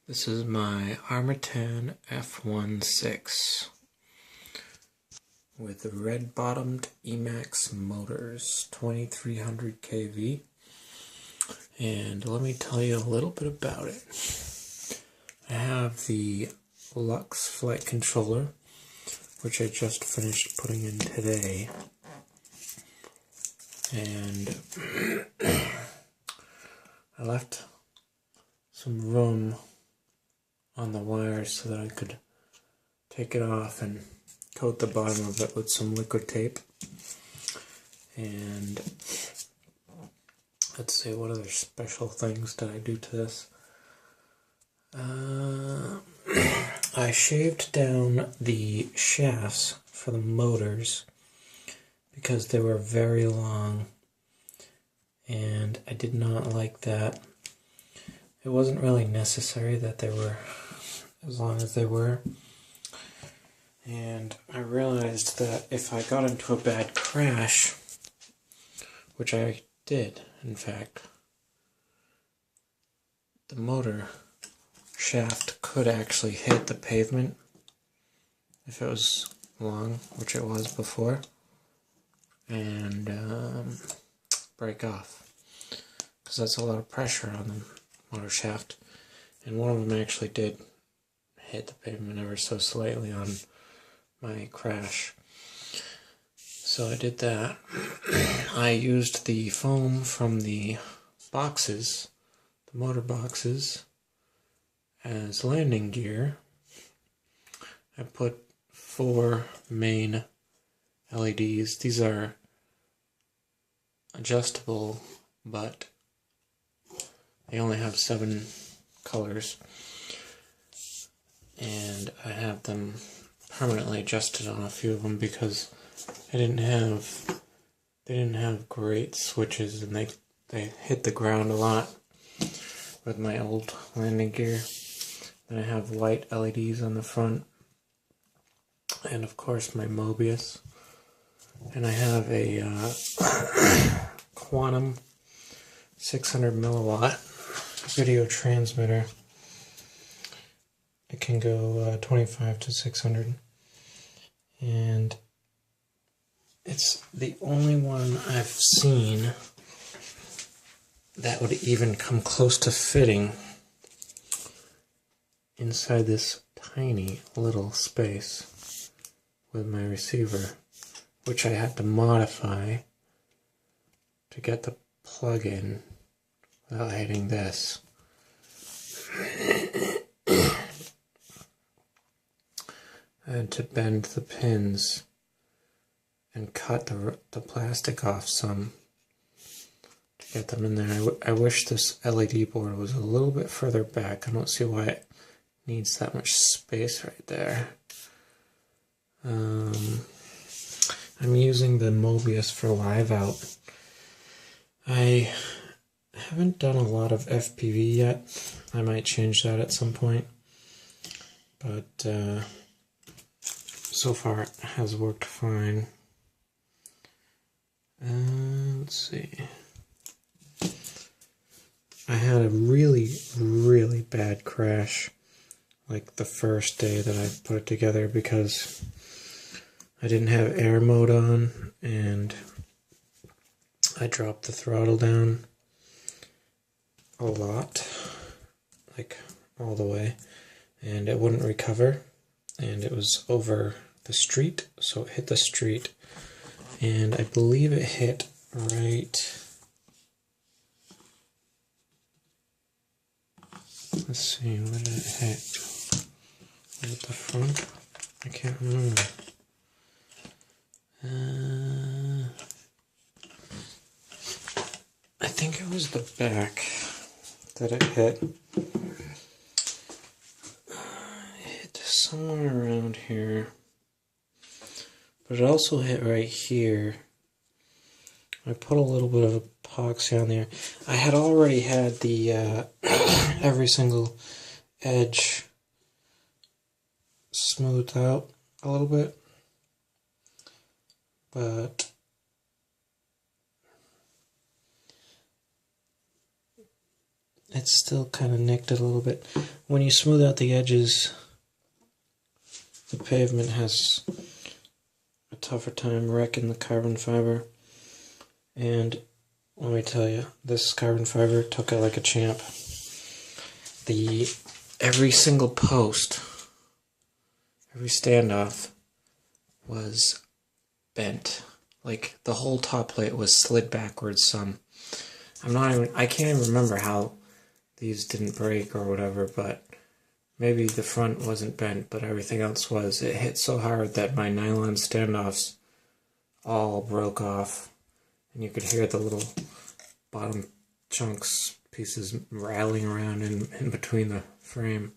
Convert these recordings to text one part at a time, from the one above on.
This is my Armattan F1-6 with red-bottomed Emax motors, 2300 kV. And let me tell you a little bit about it. I have the Lux flight controller, which I just finished putting in today. And I left some room on the wires so that I could take it off and coat the bottom of it with some liquid tape. And let's see, what other special things did I do to this? I shaved down the shafts for the motors because they were very long and I did not like that. It wasn't really necessary that they were as long as they were. And I realized that if I got into a bad crash, which I did, in fact, the motor shaft could actually hit the pavement if it was long, which it was before, and break off, because that's a lot of pressure on the motor shaft. And one of them actually did hit the pavement ever so slightly on my crash. So I did that. I used the foam from the boxes, the motor boxes, as landing gear. I put 4 main LEDs. These are adjustable, but they only have 7 colors. And I have them permanently adjusted on a few of them because they didn't have great switches, and they hit the ground a lot with my old landing gear. Then I have white LEDs on the front, and of course my Mobius. And I have a quanum 600 milliwatt video transmitter. It can go 25 to 600, and it's the only one I've seen that would even come close to fitting inside this tiny little space with my receiver, which I had to modify to get the plug in without hitting this. I had to bend the pins and cut the plastic off some to get them in there. I wish this LED board was a little bit further back. I don't see why it needs that much space right there. I'm using the Mobius for live out. I haven't done a lot of FPV yet. I might change that at some point, but so far it has worked fine. Let's see. I had a really bad crash like the first day that I put it together because I didn't have air mode on and I dropped the throttle down a lot, like all the way, and it wouldn't recover, and it was over the street, so it hit the street, and I believe it hit right, let's see, where did it hit? Was it the front? I can't remember. I think it was the back that it hit. It hit somewhere around here, but it also hit right here. I put a little bit of epoxy on there. I had already had the every single edge smoothed out a little bit, but it's still kind of nicked a little bit. When you smooth out the edges, the pavement has a tougher time wrecking the carbon fiber. And let me tell you, this carbon fiber took it like a champ. Every single post, every standoff was bent. Like the whole top plate was slid backwards some. I can't even remember how these didn't break or whatever, but maybe the front wasn't bent, but everything else was. It hit so hard that my nylon standoffs all broke off, and you could hear the little bottom chunks, pieces rattling around in between the frame.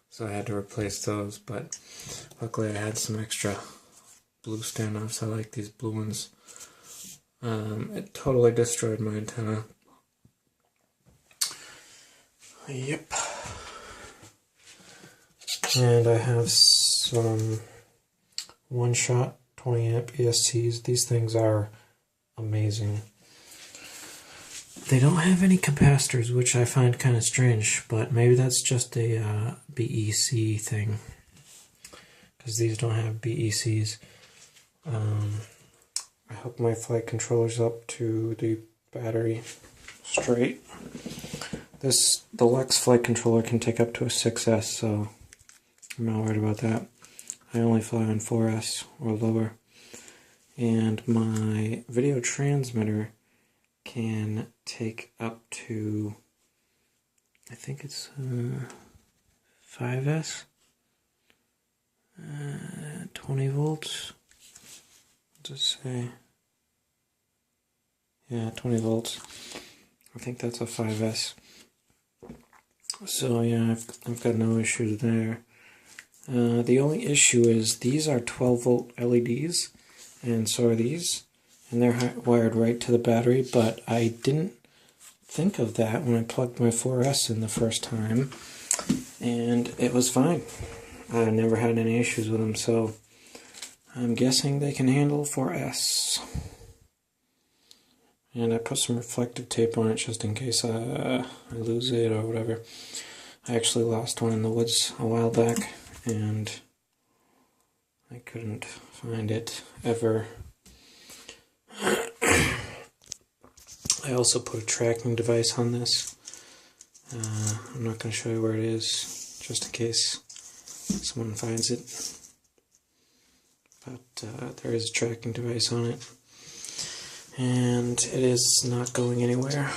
So I had to replace those, but luckily I had some extra blue standoffs. I like these blue ones. It totally destroyed my antenna. Yep. And I have some one-shot 20 amp ESCs. These things are amazing. They don't have any capacitors, which I find kind of strange, but maybe that's just a BEC thing, because these don't have BECs. I hook my flight controllers up to the battery straight. The Lex flight controller can take up to a 6S, so I'm not worried about that. I only fly on 4S or lower. And my video transmitter can take up to, I think it's 5S, 20 volts. What does it say? Yeah, 20 volts. I think that's a 5S. So yeah, I've got no issues there. The only issue is these are 12 volt LEDs, and so are these, and they're wired right to the battery, but I didn't think of that when I plugged my 4S in the first time, and it was fine. I never had any issues with them, so I'm guessing they can handle 4S. And I put some reflective tape on it just in case I lose it or whatever. I actually lost one in the woods a while back, and I couldn't find it ever. I also put a tracking device on this. I'm not going to show you where it is, just in case someone finds it. But there is a tracking device on it. And it is not going anywhere.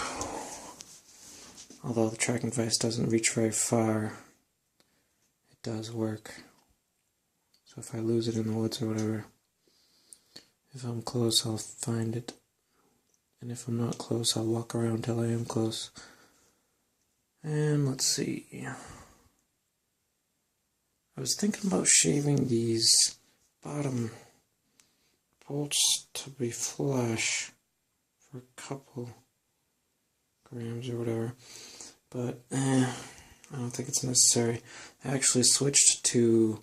Although the tracking device doesn't reach very far, it does work. So if I lose it in the woods or whatever, if I'm close, I'll find it. And if I'm not close, I'll walk around till I am close. And let's see. I was thinking about shaving these bottom bolts to be flush for a couple grams or whatever, but I don't think it's necessary. I actually switched to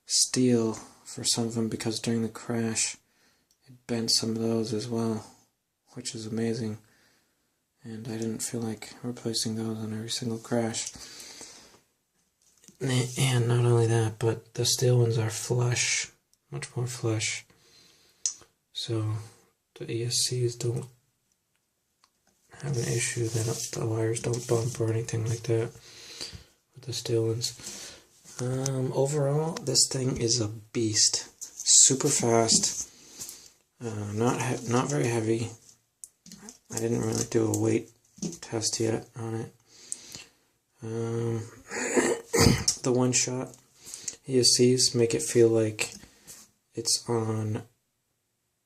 steel for some of them because during the crash it bent some of those as well, which is amazing, and I didn't feel like replacing those on every single crash. And not only that, but the steel ones are flush, much more flush. So the ESCs don't have an issue, the wires don't bump or anything like that with the steel ones. Overall, this thing is a beast. Super fast, not very heavy. I didn't really do a weight test yet on it. The one-shot ESCs make it feel like it's on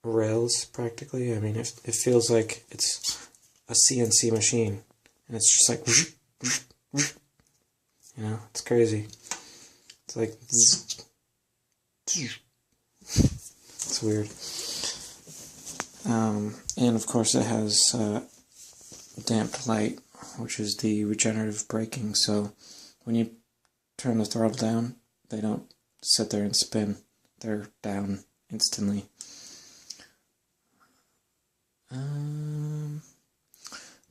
rails practically. I mean, it feels like it's a CNC machine, and it's just like, you know, it's crazy. It's like, it's weird. And of course it has damped light, which is the regenerative braking, so when you turn the throttle down, they don't sit there and spin. They're down instantly.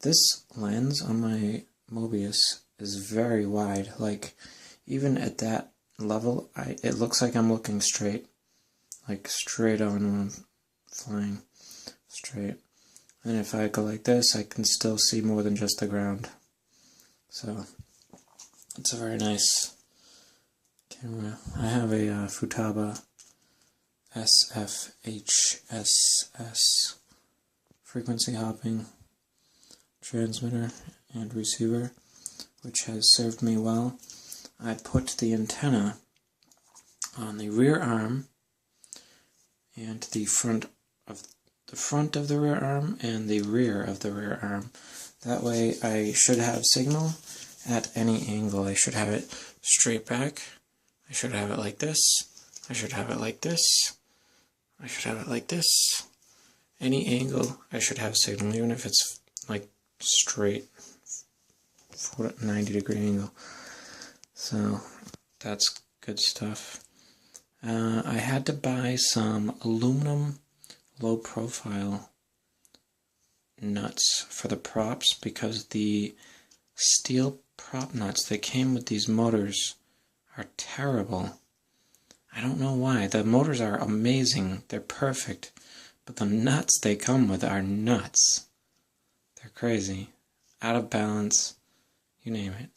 This lens on my Mobius is very wide. Like, even at that level, it looks like I'm looking straight. Like, straight on when I'm flying. Straight. And if I go like this, I can still see more than just the ground. So, it's a very nice camera. I have a Futaba SFHSS frequency hopping transmitter and receiver, which has served me well. I put the antenna on the rear arm and the front of the rear arm and the rear of the rear arm. That way I should have signal at any angle. I should have it straight back. I should have it like this. I should have it like this. I should have it like this. Any angle I should have signal, even if it's like straight 90-degree angle. So that's good stuff. I had to buy some aluminum low profile nuts for the props because the steel prop nuts that came with these motors are terrible. I don't know why. The motors are amazing. They're perfect. But the nuts they come with are nuts. They're crazy. Out of balance. You name it.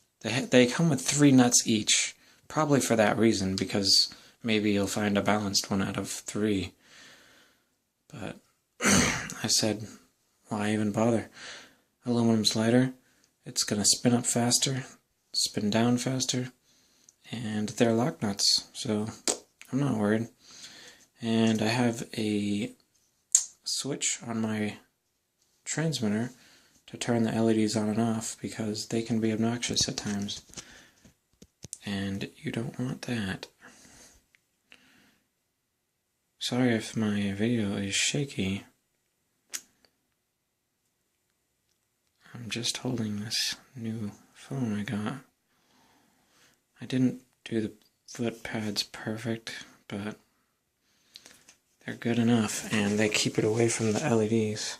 They come with 3 nuts each. Probably for that reason, because maybe you'll find a balanced one out of 3. But I said, why even bother? Aluminum's lighter. It's going to spin up faster, spin down faster, and they're lock nuts, so I'm not worried. And I have a switch on my transmitter to turn the LEDs on and off because they can be obnoxious at times. And you don't want that. Sorry if my video is shaky. I'm just holding this new phone I got. I didn't do the foot pads perfect, but they're good enough, and they keep it away from the LEDs,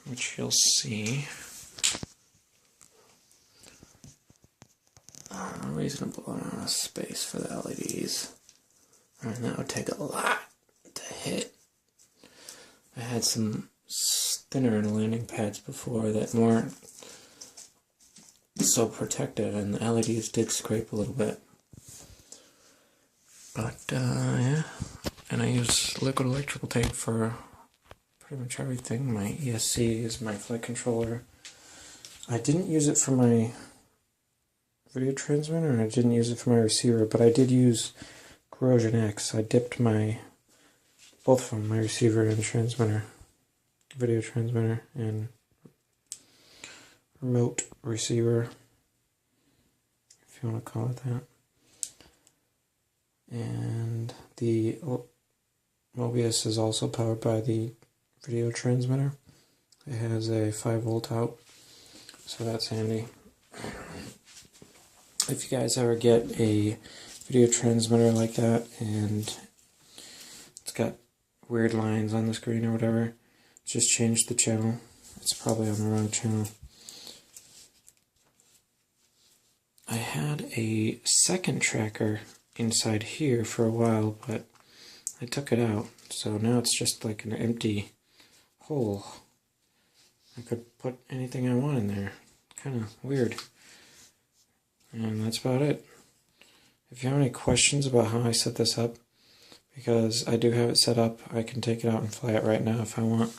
which you'll see. A reasonable amount of space for the LEDs. And that would take a lot to hit. I had some thinner landing pads before that weren't so protective, and the LEDs did scrape a little bit. But, yeah. And I use liquid electrical tape for pretty much everything. My ESC is my flight controller. I didn't use it for my video transmitter, and I didn't use it for my receiver, but I did use Corrosion X. I dipped both of them, my receiver and transmitter, video transmitter and remote receiver, if you want to call it that. And the Mobius is also powered by the video transmitter. It has a 5-volt out, so that's handy. If you guys ever get a video transmitter like that and it's got weird lines on the screen or whatever, just change the channel. It's probably on the wrong channel. I had a second tracker inside here for a while, but I took it out, so now it's just like an empty hole. I could put anything I want in there. Kind of weird. And that's about it. If you have any questions about how I set this up, because I do have it set up, I can take it out and fly it right now if I want.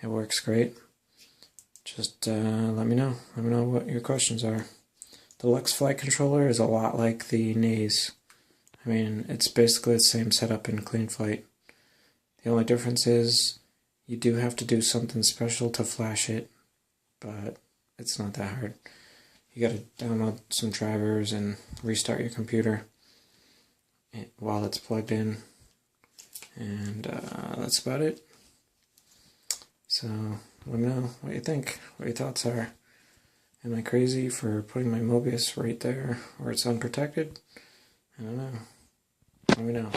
It works great. Just let me know. Let me know what your questions are. The Lux flight controller is a lot like the Naze. I mean, it's basically the same setup in clean flight. The only difference is you do have to do something special to flash it, but it's not that hard. You gotta download some drivers and restart your computer while it's plugged in, and that's about it. So let me know what you think, what your thoughts are. Am I crazy for putting my Mobius right there where it's unprotected? I don't know. Let me know.